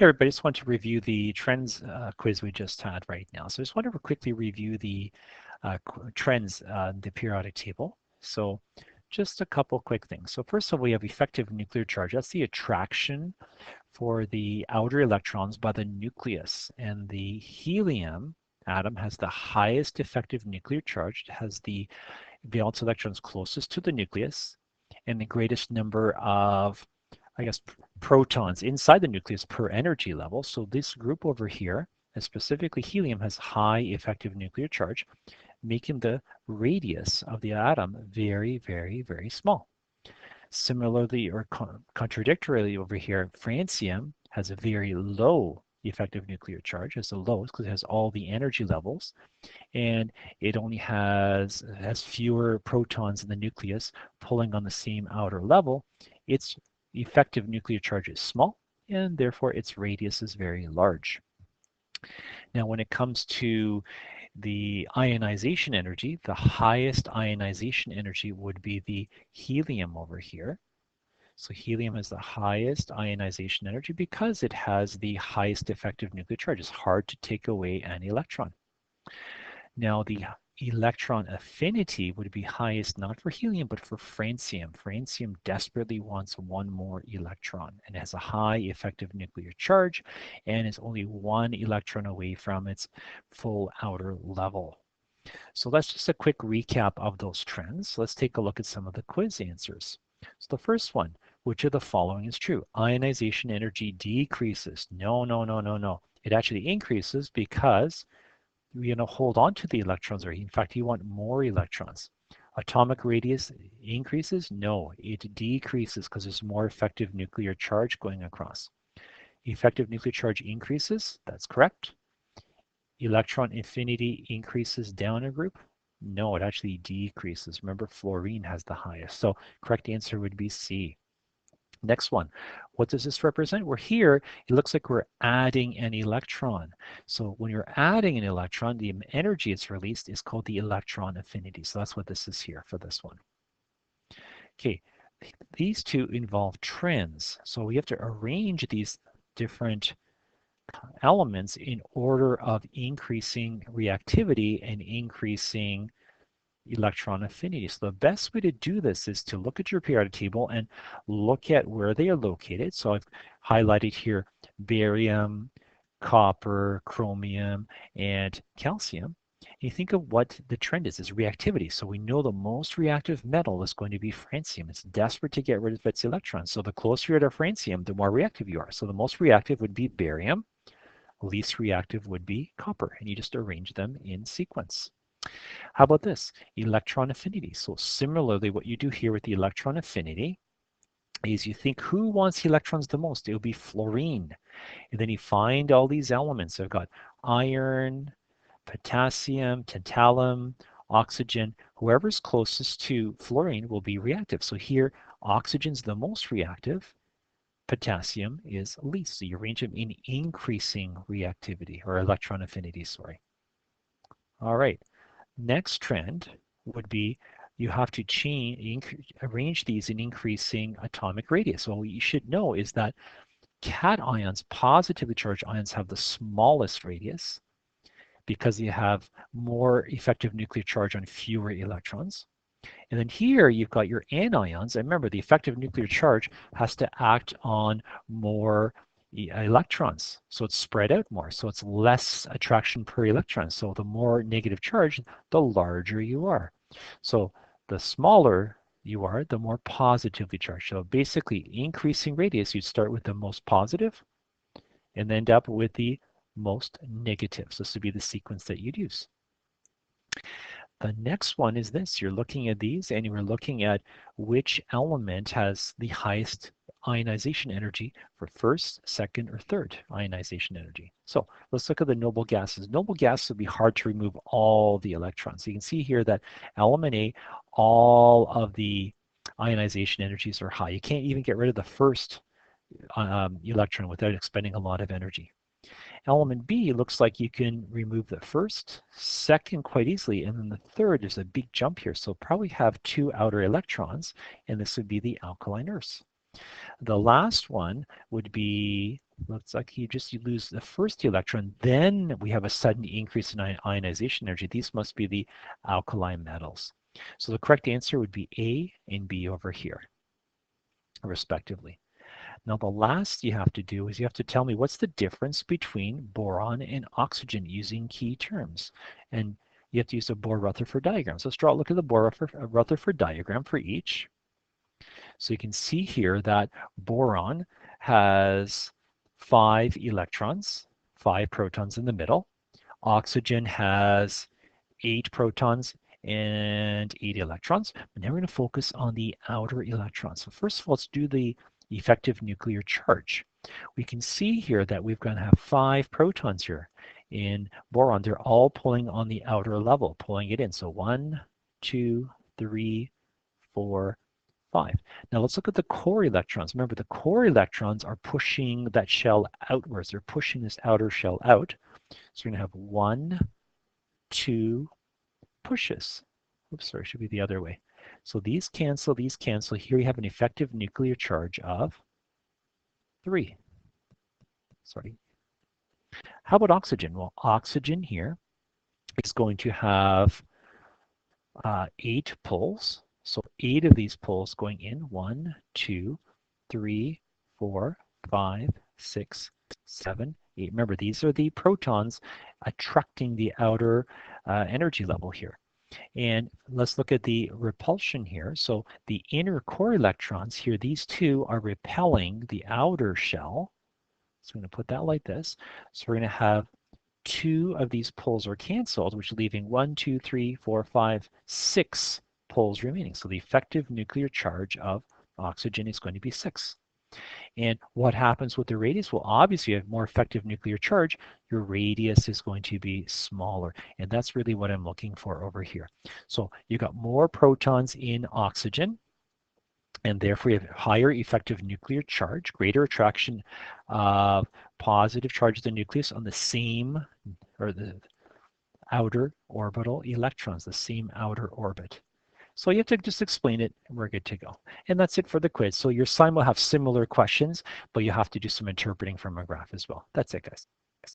Hey everybody, just want to review the trends quiz we just had right now. So I just want to quickly review the trends in the periodic table. So just a couple quick things. So first of all, we have effective nuclear charge. That's the attraction for the outer electrons by the nucleus. And the helium atom has the highest effective nuclear charge. It has the valence electrons closest to the nucleus and the greatest number of protons inside the nucleus per energy level. So this group over here, and specifically helium, has high effective nuclear charge, making the radius of the atom very, very, very small. Similarly, or contradictorily over here, francium has a very low effective nuclear charge, has the lowest because it has all the energy levels, and it only has fewer protons in the nucleus pulling on the same outer level. Its effective nuclear charge is small, and therefore its radius is very large. Now, when it comes to the ionization energy, the highest ionization energy would be the helium over here. So helium has the highest ionization energy because it has the highest effective nuclear charge. It's hard to take away an electron. Now the electron affinity would be highest not for helium but for francium. Francium desperately wants one more electron and has a high effective nuclear charge and is only one electron away from its full outer level. So that's just a quick recap of those trends. Let's take a look at some of the quiz answers. So the first one, which of the following is true? Ionization energy decreases. No, no, no, no, no. It actually increases because hold on to the electrons, or in fact, you want more electrons. Atomic radius increases? No, it decreases because there's more effective nuclear charge going across. Effective nuclear charge increases? That's correct. Electron affinity increases down a group? No, it actually decreases. Remember, fluorine has the highest. So correct answer would be C. Next one, what does this represent? We're here, it looks like we're adding an electron. So when you're adding an electron, the energy it's released is called the electron affinity. So that's what this is here for this one. Okay, these two involve trends. So we have to arrange these different elements in order of increasing reactivity and increasing electron affinity. So the best way to do this is to look at your periodic table and look at where they are located. So I've highlighted here barium, copper, chromium, and calcium. And you think of what the trend is reactivity. So we know the most reactive metal is going to be francium. It's desperate to get rid of its electrons. So the closer you are to francium, the more reactive you are. So the most reactive would be barium, least reactive would be copper, and you just arrange them in sequence. How about this? Electron affinity. So similarly, what you do here with the electron affinity is you think who wants electrons the most? It will be fluorine. And then you find all these elements. I've got iron, potassium, tantalum, oxygen. Whoever's closest to fluorine will be reactive. So here, oxygen's the most reactive. Potassium is least. So you arrange them in increasing reactivity or electron affinity, sorry. All right. Next trend would be you have to arrange these in increasing atomic radius. Well, what you should know is that cations, positively charged ions, have the smallest radius because you have more effective nuclear charge on fewer electrons. And then here you've got your anions. And remember, the effective nuclear charge has to act on more electrons. So it's spread out more. So it's less attraction per electron. So the more negative charge, the larger you are. So the smaller you are, the more positively charged. So basically, increasing radius, you start with the most positive and end up with the most negative. So this would be the sequence that you'd use. The next one is this. You're looking at these and you're looking at which element has the highest ionization energy for first, second, or third ionization energy. So let's look at the noble gases. Noble gases would be hard to remove all the electrons. So you can see here that element A, all of the ionization energies are high. You can't even get rid of the first electron without expending a lot of energy. Element B looks like you can remove the first, second quite easily, and then the third, there's a big jump here. So probably have two outer electrons, and this would be the alkaline earths. The last one would be looks like you lose the first electron, then we have a sudden increase in ionization energy. These must be the alkali metals. So the correct answer would be A and B over here, respectively. Now the last you have to do is you have to tell me what's the difference between boron and oxygen using key terms. And you have to use a Bohr-Rutherford diagram. So let's look at the Bohr-Rutherford diagram for each. So you can see here that boron has 5 electrons, 5 protons in the middle. Oxygen has 8 protons and 8 electrons. But now we're going to focus on the outer electrons. So first of all, let's do the effective nuclear charge. We can see here that we're going to have 5 protons here. In boron, they're all pulling on the outer level, pulling it in. So 1, 2, 3, 4, 5. Now let's look at the core electrons. Remember, the core electrons are pushing that shell outwards. They're pushing this outer shell out. So we're going to have 1, 2 pushes. Oops, sorry, it should be the other way. So these cancel, these cancel. Here you have an effective nuclear charge of 3. Sorry. How about oxygen? Well, oxygen here is going to have 8 pulls. So 8 of these pulls going in. 1, 2, 3, 4, 5, 6, 7, 8. Remember, these are the protons attracting the outer energy level here. And let's look at the repulsion here. So the inner core electrons here, these two are repelling the outer shell. So I'm going to put that like this. So we're going to have 2 of these poles are canceled, which is leaving 1, 2, 3, 4, 5, 6 poles remaining. So the effective nuclear charge of oxygen is going to be 6. And what happens with the radius? Well, obviously, you have more effective nuclear charge, your radius is going to be smaller. And that's really what I'm looking for over here. So you got more protons in oxygen, and therefore you have higher effective nuclear charge, greater attraction of positive charge of the nucleus on the same, or the outer orbital electrons, the same outer orbit. So you have to just explain it and we're good to go. And that's it for the quiz. So your sign will have similar questions, but you have to do some interpreting from a graph as well. That's it, guys.